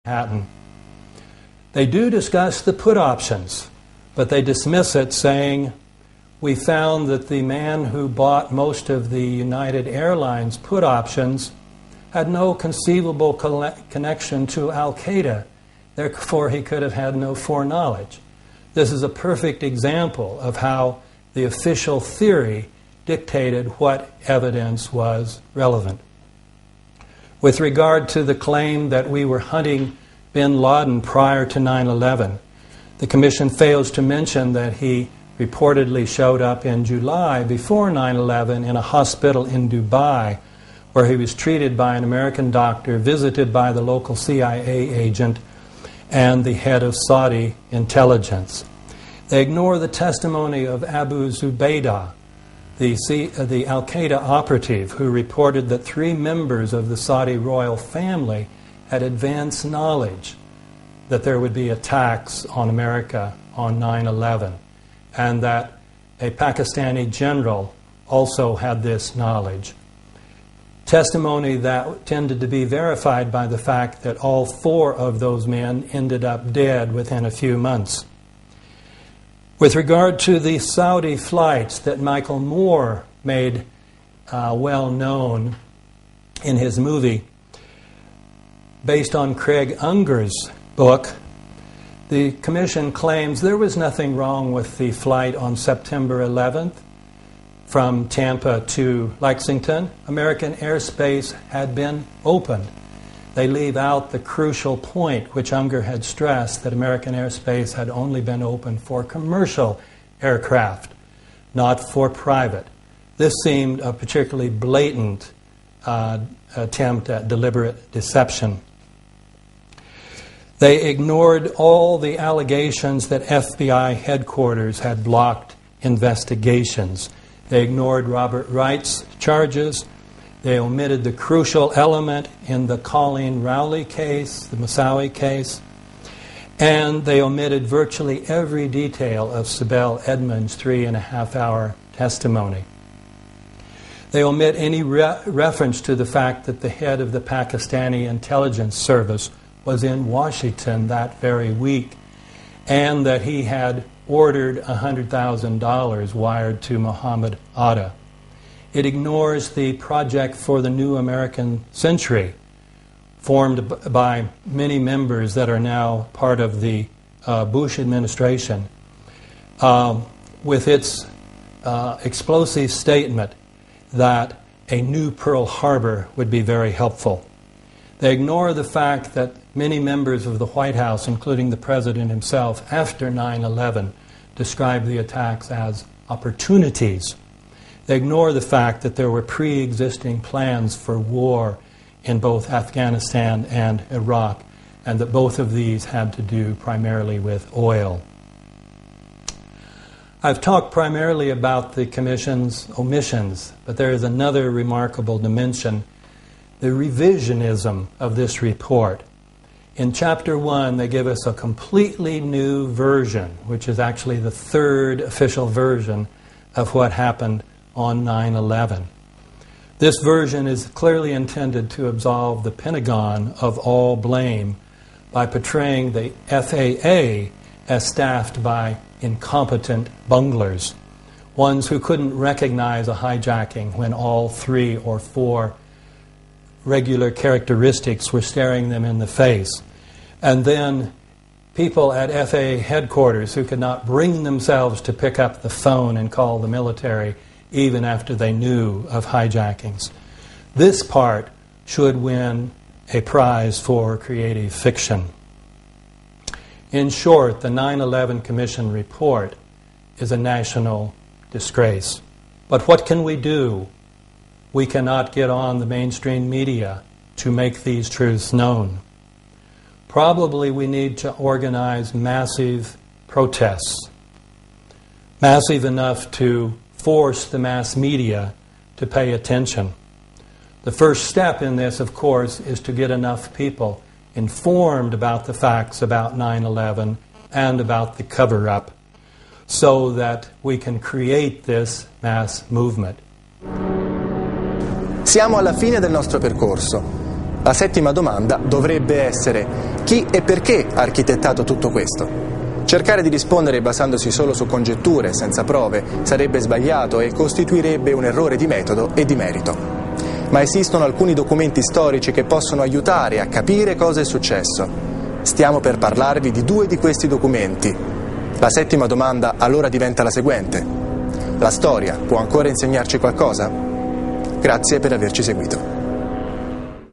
Manhattan. They do discuss the put options, but they dismiss it, saying, "We found that the man who bought most of the United Airlines put options had no conceivable connection to Al-Qaeda. Therefore, he could have had no foreknowledge." This is a perfect example of how the official theory dictated what evidence was relevant. With regard to the claim that we were hunting bin Laden prior to 9/11, the Commission fails to mention that he reportedly showed up in July before 9/11 in a hospital in Dubai, where he was treated by an American doctor, visited by the local CIA agent, and the head of Saudi intelligence. They ignore the testimony of Abu Zubaydah, the Al-Qaeda operative who reported that 3 members of the Saudi royal family had advanced knowledge that there would be attacks on America on 9/11, and that a Pakistani general also had this knowledge. Testimony that tended to be verified by the fact that all 4 of those men ended up dead within a few months. With regard to the Saudi flights that Michael Moore made well known in his movie, based on Craig Unger's book, the Commission claims there was nothing wrong with the flight on September 11th from Tampa to Lexington. American airspace had been opened. They leave out the crucial point which Unger had stressed, that American airspace had only been open for commercial aircraft, not for private. This seemed a particularly blatant attempt at deliberate deception. They ignored all the allegations that FBI headquarters had blocked investigations. They ignored Robert Wright's charges. They omitted the crucial element in the Colleen Rowley case, the Moussaoui case. And they omitted virtually every detail of Sibel Edmonds' 3.5-hour testimony. They omit any reference to the fact that the head of the Pakistani intelligence service was in Washington that very week, and that he had ordered $100,000 wired to Muhammad Atta. It ignores the Project for the New American Century, formed by many members that are now part of the Bush administration, with its explosive statement that a new Pearl Harbor would be very helpful. They ignore the fact that many members of the White House, including the President himself, after 9/11, described the attacks as opportunities. They ignore the fact that there were pre-existing plans for war in both Afghanistan and Iraq, and that both of these had to do primarily with oil. I've talked primarily about the Commission's omissions, but there is another remarkable dimension, the revisionism of this report. In Chapter 1, they give us a completely new version, which is actually the third official version of what happened on 9/11. This version is clearly intended to absolve the Pentagon of all blame by portraying the FAA as staffed by incompetent bunglers, ones who couldn't recognize a hijacking when all 3 or 4 regular characteristics were staring them in the face. And then people at FAA headquarters who could not bring themselves to pick up the phone and call the military even after they knew of hijackings. This part should win a prize for creative fiction. In short, the 9/11 Commission report is a national disgrace. But what can we do? We cannot get on the mainstream media to make these truths known. Probably we need to organize massive protests, massive enough to force the mass media to pay attention. The first step in this, of course, is to get enough people informed about the facts about 9/11 and about the cover-up so that we can create this mass movement. Siamo alla fine del nostro percorso. La settima domanda dovrebbe essere: Chi e perché ha architettato tutto questo? Cercare di rispondere basandosi solo su congetture, senza prove, sarebbe sbagliato e costituirebbe un errore di metodo e di merito. Ma esistono alcuni documenti storici che possono aiutare a capire cosa è successo. Stiamo per parlarvi di 2 di questi documenti. La settima domanda allora diventa la seguente: la storia può ancora insegnarci qualcosa? Grazie per averci seguito.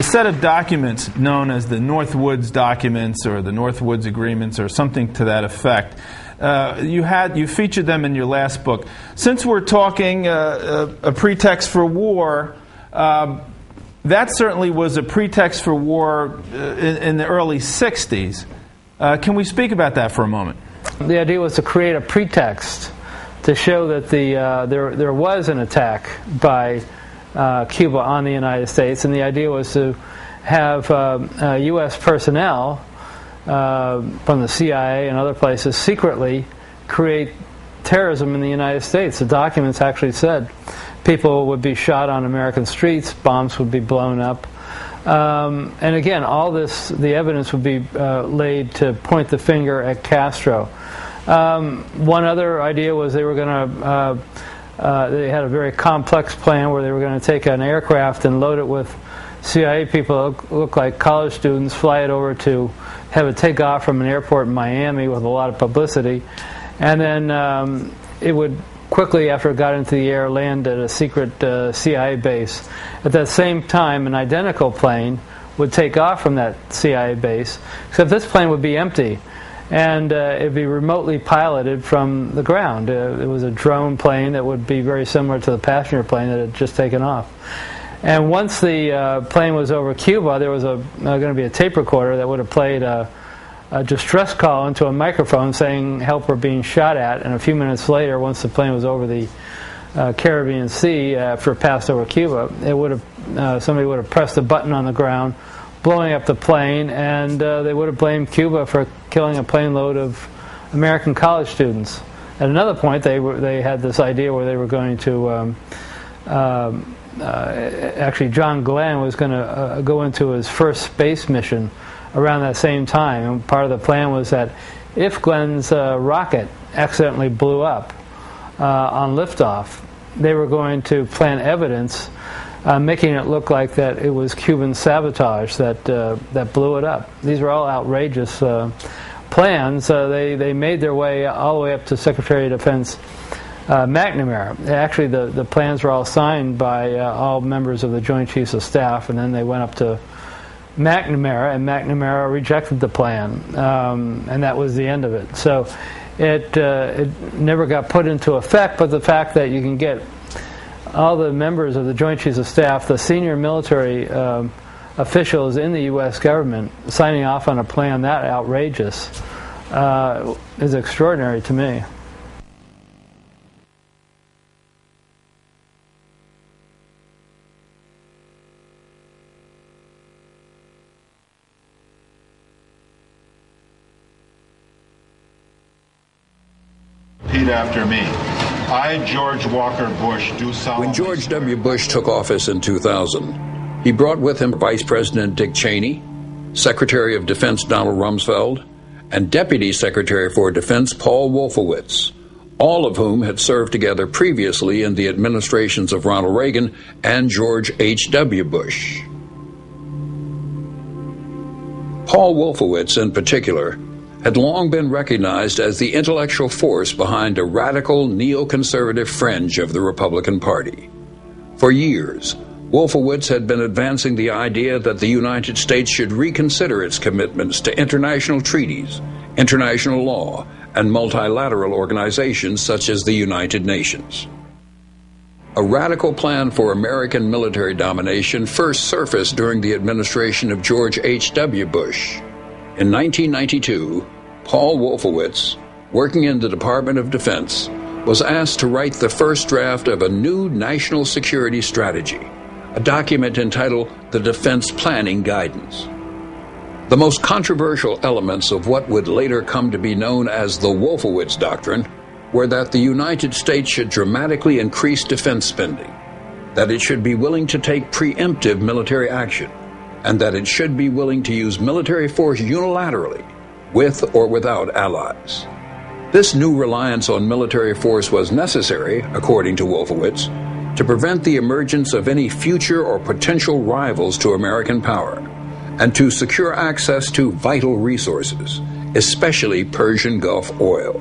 A set of documents known as the Northwoods documents or the Northwoods agreements or something to that effect. You featured them in your last book. Since we're talking a pretext for war, that certainly was a pretext for war in the early 60s. Can we speak about that for a moment? The idea was to create a pretext to show that there was an attack by Cuba on the United States, and the idea was to have U.S. personnel from the CIA and other places secretly create terrorism in the United States. The documents actually said people would be shot on American streets, bombs would be blown up, and again, all this, the evidence would be laid to point the finger at Castro. One other idea was they were going to they had a very complex plan where they were going to take an aircraft and load it with CIA people that look like college students, fly it over to have it take off from an airport in Miami with a lot of publicity, and then it would quickly, after it got into the air, land at a secret CIA base. At that same time, an identical plane would take off from that CIA base, except this plane would be empty. And it'd be remotely piloted from the ground. It was a drone plane that would be very similar to the passenger plane that had just taken off. And once the plane was over Cuba, there was going to be a tape recorder that would have played a distress call into a microphone saying help, we're being shot at. And a few minutes later, once the plane was over the Caribbean Sea, after it passed over Cuba, it would have somebody would have pressed a button on the ground, blowing up the plane, and they would have blamed Cuba for killing a plane load of American college students. At another point, they had this idea where they were going to actually John Glenn was going to go into his first space mission around that same time, and part of the plan was that if Glenn's rocket accidentally blew up on liftoff, they were going to plant evidence making it look like that it was Cuban sabotage that blew it up. These were all outrageous plans. They made their way all the way up to Secretary of Defense McNamara. Actually, the plans were all signed by all members of the Joint Chiefs of Staff, and then they went up to McNamara, and McNamara rejected the plan, and that was the end of it. So it never got put into effect, but the fact that you can get all the members of the Joint Chiefs of Staff, the senior military officials in the U.S. government, signing off on a plan that outrageous is extraordinary to me. Repeat after me. I, George Walker Bush, do solemnly. When George W. Bush took office in 2000, he brought with him Vice President Dick Cheney, Secretary of Defense Donald Rumsfeld, and Deputy Secretary for Defense Paul Wolfowitz, all of whom had served together previously in the administrations of Ronald Reagan and George H.W. Bush. Paul Wolfowitz, in particular, had long been recognized as the intellectual force behind a radical neoconservative fringe of the Republican Party. For years, Wolfowitz had been advancing the idea that the United States should reconsider its commitments to international treaties, international law, and multilateral organizations such as the United Nations. A radical plan for American military domination first surfaced during the administration of George H.W. Bush. In 1992, Paul Wolfowitz, working in the Department of Defense, was asked to write the first draft of a new national security strategy, a document entitled the Defense Planning Guidance. The most controversial elements of what would later come to be known as the Wolfowitz Doctrine were that the United States should dramatically increase defense spending, that it should be willing to take preemptive military action, and that it should be willing to use military force unilaterally, with or without allies. This new reliance on military force was necessary, according to Wolfowitz, to prevent the emergence of any future or potential rivals to American power, and to secure access to vital resources, especially Persian Gulf oil.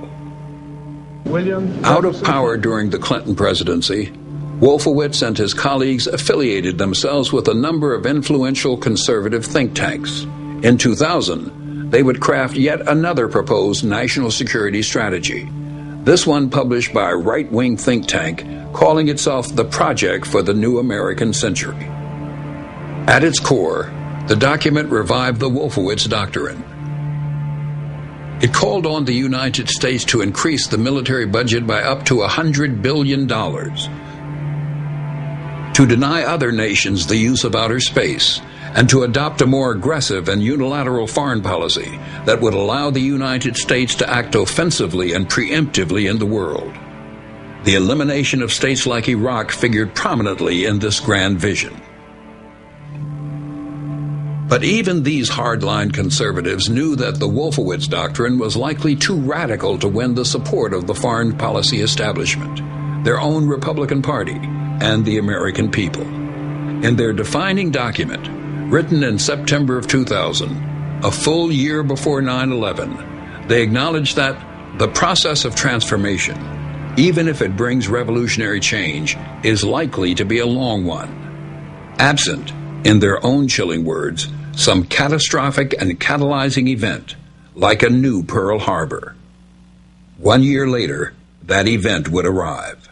Out of power during the Clinton presidency, Wolfowitz and his colleagues affiliated themselves with a number of influential conservative think tanks. In 2000, they would craft yet another proposed national security strategy, this one published by a right-wing think tank calling itself the Project for the New American Century. At its core, the document revived the Wolfowitz Doctrine. It called on the United States to increase the military budget by up to $100 billion, to deny other nations the use of outer space, and to adopt a more aggressive and unilateral foreign policy that would allow the United States to act offensively and preemptively in the world. The elimination of states like Iraq figured prominently in this grand vision. But even these hardline conservatives knew that the Wolfowitz Doctrine was likely too radical to win the support of the foreign policy establishment, their own Republican Party, and the American people. In their defining document, written in September of 2000, a full year before 9/11, they acknowledged that the process of transformation, even if it brings revolutionary change, is likely to be a long one. Absent, in their own chilling words, some catastrophic and catalyzing event, like a new Pearl Harbor. 1 year later, that event would arrive.